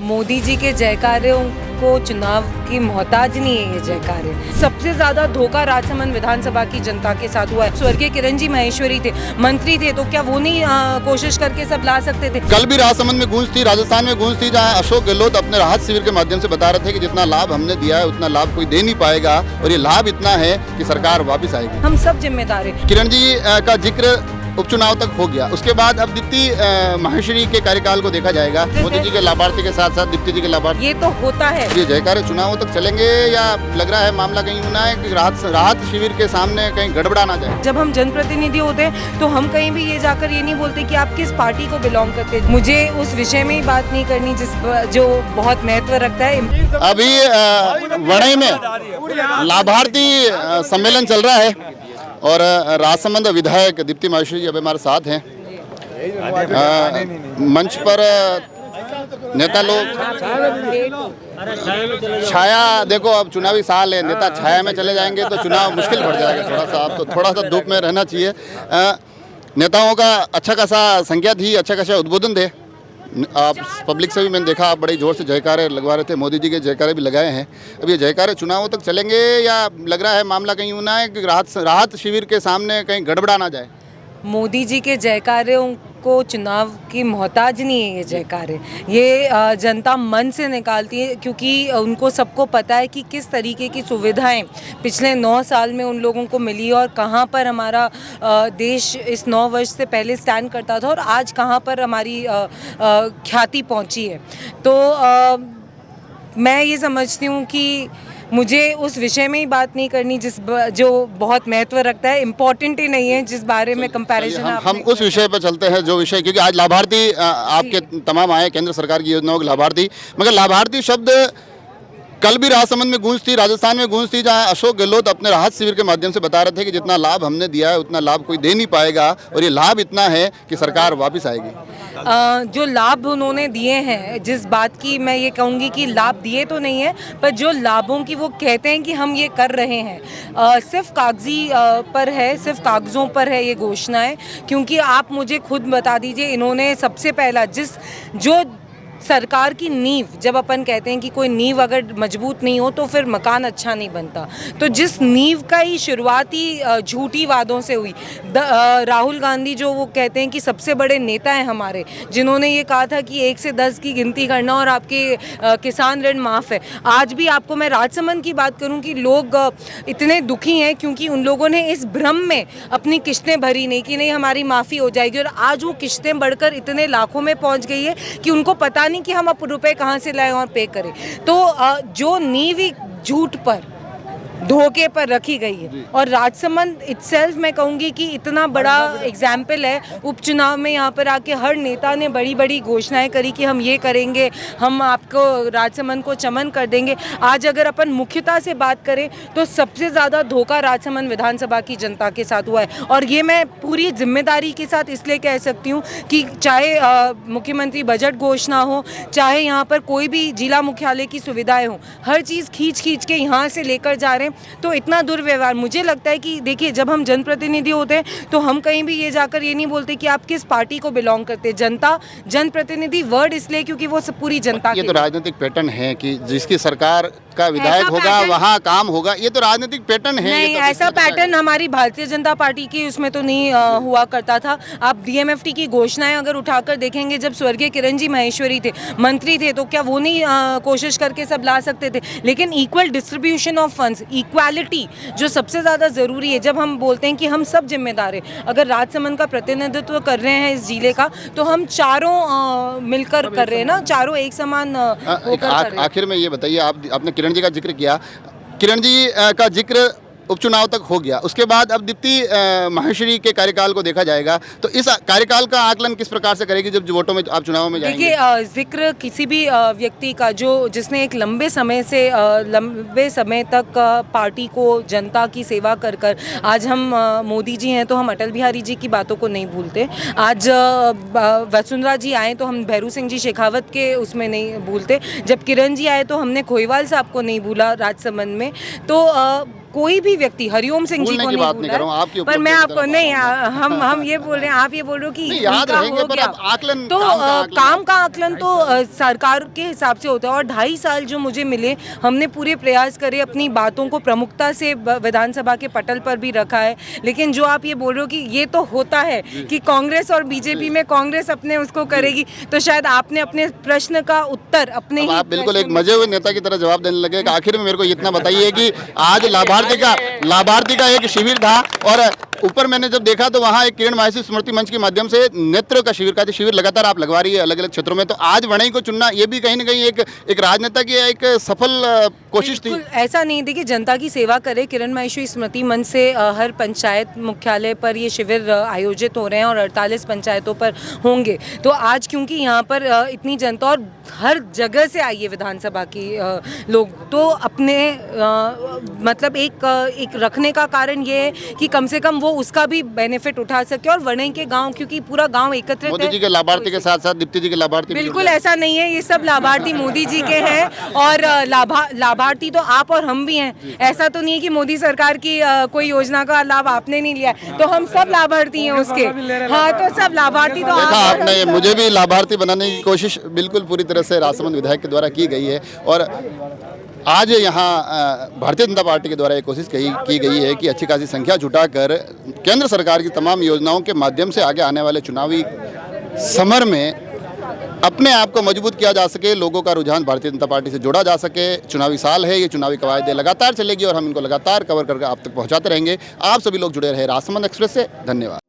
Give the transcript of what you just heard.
मोदी जी के जयकारों को चुनाव की मोहताज नहीं है ये जयकारे। सबसे ज्यादा धोखा राजसमंद विधानसभा की जनता के साथ हुआ है। स्वर्गीय किरण जी माहेश्वरी थे, मंत्री थे, तो क्या वो नहीं कोशिश करके सब ला सकते थे? कल भी राजसमंद में गूंज थी, राजस्थान में गूंज थी, जहां अशोक गहलोत अपने राहत शिविर के माध्यम से बता रहे थे कि जितना लाभ हमने दिया है उतना लाभ कोई दे नहीं पाएगा और ये लाभ इतना है कि सरकार वापस आएगी। हम सब जिम्मेदार हैं। किरण जी का जिक्र उपचुनाव तक हो गया, उसके बाद अब दीप्ति माहेश्वरी के कार्यकाल को देखा जाएगा। मोदी जी के लाभार्थी के साथ साथ दीप्ति जी के लाभार्थी, ये तो होता है। ये जयकारे चुनावों तक चलेंगे या लग रहा है मामला कहीं होना है कि राहत शिविर के सामने कहीं गड़बड़ा ना जाए? जब हम जनप्रतिनिधि होते हैं तो हम कहीं भी ये जाकर ये नहीं बोलते कि आप किस पार्टी को बिलोंग करते हैं। मुझे उस विषय में ही बात नहीं करनी जो बहुत महत्व रखता है। अभी वड़ई में लाभार्थी सम्मेलन चल रहा है और राजसमंद विधायक दीप्ति माहेश्वरी जी अब हमारे साथ हैं। मंच पर नेता लोग छाया, देखो अब चुनावी साल है, नेता छाया में चले जाएंगे तो चुनाव मुश्किल पड़ जाएगा थोड़ा सा। अब तो थोड़ा सा धूप में रहना चाहिए। नेताओं का अच्छा खासा संख्या थी, अच्छा खासा उद्बोधन थे। आप पब्लिक से भी मैंने देखा, आप बड़े जोर से जयकारे लगवा रहे थे, मोदी जी के जयकारे भी लगाए हैं। अब ये जयकारे चुनावों तक चलेंगे या लग रहा है मामला कहीं होना है कि राहत शिविर के सामने कहीं गड़बड़ा ना जाए? मोदी जी के जयकारों को चुनाव की मोहताज नहीं है ये जयकारे। ये जनता मन से निकालती है, क्योंकि उनको सबको पता है कि किस तरीके की सुविधाएं पिछले 9 साल में उन लोगों को मिली और कहां पर हमारा देश इस 9 वर्ष से पहले स्टैंड करता था और आज कहां पर हमारी ख्याति पहुंची है। तो मैं ये समझती हूँ कि मुझे उस विषय में ही बात नहीं करनी जो बहुत महत्व रखता है। इम्पोर्टेंट ही नहीं है जिस बारे में कंपैरिजन हम उस विषय पर चलते हैं जो विषय, क्योंकि आज लाभार्थी आपके तमाम आए केंद्र सरकार की योजनाओं के लाभार्थी, मगर लाभार्थी शब्द कल भी राजसमंद में गूंज थी, राजस्थान में गूंज थी, जहां अशोक गहलोत अपने राहत शिविर के माध्यम से बता रहे थे कि जितना लाभ हमने दिया है उतना लाभ कोई दे नहीं पाएगा और ये लाभ इतना है कि सरकार वापस आएगी। जो लाभ उन्होंने दिए हैं, जिस बात की मैं ये कहूँगी कि लाभ दिए तो नहीं है, पर जो लाभों की वो कहते हैं कि हम ये कर रहे हैं, सिर्फ कागजी पर है, सिर्फ कागज़ों पर है ये घोषणाएं। क्योंकि आप मुझे खुद बता दीजिए, इन्होंने सबसे पहला जो सरकार की नींव, जब अपन कहते हैं कि कोई नींव अगर मजबूत नहीं हो तो फिर मकान अच्छा नहीं बनता, तो जिस नींव का ही शुरुआती झूठी वादों से हुई। राहुल गांधी जो वो कहते हैं कि सबसे बड़े नेता हैं हमारे, जिन्होंने ये कहा था कि 1 से 10 की गिनती करना और आपके किसान ऋण माफ़ है। आज भी आपको मैं राजसमंद की बात करूं कि लोग इतने दुखी हैं क्योंकि उन लोगों ने इस भ्रम में अपनी किश्तें भरी नहीं कि नहीं हमारी माफ़ी हो जाएगी, और आज वो किश्तें बढ़कर इतने लाखों में पहुंच गई है कि उनको पता नहीं कि हम अब रुपए कहाँ से लाएं और पे करें। तो जो नींव झूठ पर, धोखे पर रखी गई है, और राजसमंद इटसेल्फ मैं कहूँगी कि इतना बड़ा एग्जाम्पल है। उपचुनाव में यहाँ पर आके हर नेता ने बड़ी बड़ी घोषणाएं करी कि हम ये करेंगे, हम आपको राजसमंद को चमन कर देंगे। आज अगर अपन मुख्यता से बात करें तो सबसे ज़्यादा धोखा राजसमंद विधानसभा की जनता के साथ हुआ है, और ये मैं पूरी जिम्मेदारी के साथ इसलिए कह सकती हूँ कि चाहे मुख्यमंत्री बजट घोषणा हो, चाहे यहाँ पर कोई भी जिला मुख्यालय की सुविधाएँ हों, हर चीज़ खींच के यहाँ से लेकर जा रहे हैं। तो इतना दुर्व्यवहार, मुझे लगता है कि देखिए, जब हम जनप्रतिनिधि होते हैं तो हम कहीं भी ये जाकर ये नहीं बोलते कि आप किस पार्टी को बिलोंग करते हैं। जनता, जनप्रतिनिधि वर्ड इसलिए क्योंकि वो सब पूरी जनता। ये तो राजनीतिक पैटर्न है कि जिसकी सरकार का विधायक होगा वहाँ काम होगा, ये तो राजनीतिक पैटर्न है। नहीं, तो ऐसा पैटर्न हमारी भारतीय जनता पार्टी की उसमें तो नहीं हुआ करता था। आप DMFT की घोषणाएं अगर उठाकर देखेंगे, जब स्वर्गीय किरण जी माहेश्वरी थे, मंत्री थे, तो क्या वो नहीं कोशिश करके सब ला सकते थे? लेकिन equal distribution of funds, equality जो सबसे ज़्यादा ज़रूरी है। जब हम बोलते हैं कि हम सब जिम्मेदार हैं, अगर राजसमंद का प्रतिनिधित्व कर रहे हैं इस जिले का, तो हम चारों मिलकर कर रहे हैं ना, चारों एक समान होकर। आखिर में ये बताइए, आपने किरण जी का जिक्र किया, किरण जी का जिक्र उपचुनाव तक हो गया, उसके बाद अब दीप्ति माहेश्वरी के कार्यकाल को देखा जाएगा, तो इस कार्यकाल का आकलन किस प्रकार से करेगी जब वोटों में आप चुनाव में जाएंगे? देखिए, जिक्र किसी भी व्यक्ति का जिसने एक लंबे समय तक पार्टी को, जनता की सेवा कर आज हम मोदी जी हैं तो हम अटल बिहारी जी की बातों को नहीं भूलते। आज वसुंधरा जी आए तो हम भैरू सिंह जी शेखावत के उसमें नहीं भूलते। जब किरण जी आए तो हमने खोईवाल साहब को नहीं भूला राजसमंद में। तो कोई भी व्यक्ति हरिओम सिंह जी भूलने को की नहीं बात नहीं भूला कर रहा हूँ, है। आपकी पर मैं उपलब्धि की आपको तरफ नहीं, हम ये बोल रहे हैं, आप ये बोल रहे हो कि नहीं, याद उनका रहेंगे, हो पर गया। अब आकलन, तो काम का आकलन। काम का आकलन तो सरकार के हिसाब से होता है, और 2.5 साल जो मुझे मिले, हमने पूरे प्रयास करे, अपनी बातों को प्रमुखता से विधानसभा के पटल पर भी रखा है। लेकिन जो आप ये बोल रहे हो कि ये तो होता है कि कांग्रेस और बीजेपी में कांग्रेस अपने उसको करेगी, तो शायद आपने अपने प्रश्न का उत्तर अपने अब ही आप बिल्कुल एक प्रश्न में- मजे हुए नेता की तरह जवाब देने लगे कि आखिर में मेरे को इतना बताइए कि आज लाभार्थी का एक शिविर था, और ऊपर मैंने जब देखा तो वहाँ एक किरण माहेश्वरी स्मृति मंच के माध्यम से नेत्र का शिविर लगातार आप लगवा रही है अलग अलग क्षेत्रों में, तो आज वणई को चुनना ये भी कहीं ना कहीं एक राजनेता की एक सफल कोशिश थी। बिल्कुल ऐसा नहीं, देखिए जनता की सेवा करे, किरण माहेश्वरी स्मृति मंच से हर पंचायत मुख्यालय पर ये शिविर आयोजित हो रहे हैं और 48 पंचायतों पर होंगे। तो आज क्योंकि यहाँ पर इतनी जनता और हर जगह से आई है विधानसभा की लोग, तो अपने मतलब एक रखने का कारण ये है कि कम से कम वो उसका भी बेनिफिट उठा सके, और वणई के गांव, क्योंकि पूरा गांव एकत्रित मोदी जी के लाभार्थी के साथ साथ दीप्ति जी के लाभार्थी भी बिल्कुल जुड़ गए। ऐसा नहीं है, ये सब लाभार्थी मोदी जी के हैं, और लाभार्थी तो आप और हम भी हैं। ऐसा तो नहीं है कि मोदी सरकार की कोई योजना का लाभ आपने नहीं लिया, तो हम सब लाभार्थी हैं उसके। हाँ, तो सब लाभार्थी तो देखा आप और आपने, हम मुझे भी लाभार्थी बनाने की कोशिश बिल्कुल पूरी तरह से राजसमंद विधायक के द्वारा की गई है, और आज यहाँ भारतीय जनता पार्टी के द्वारा ये कोशिश की गई है कि अच्छी खासी संख्या जुटाकर केंद्र सरकार की तमाम योजनाओं के माध्यम से आगे आने वाले चुनावी समर में अपने आप को मजबूत किया जा सके, लोगों का रुझान भारतीय जनता पार्टी से जोड़ा जा सके। चुनावी साल है, ये चुनावी कवायदें लगातार चलेगी और हम इनको लगातार कवर करके आप तक पहुंचाते रहेंगे। आप सभी लोग जुड़े रहे राजसमंद एक्सप्रेस से। धन्यवाद।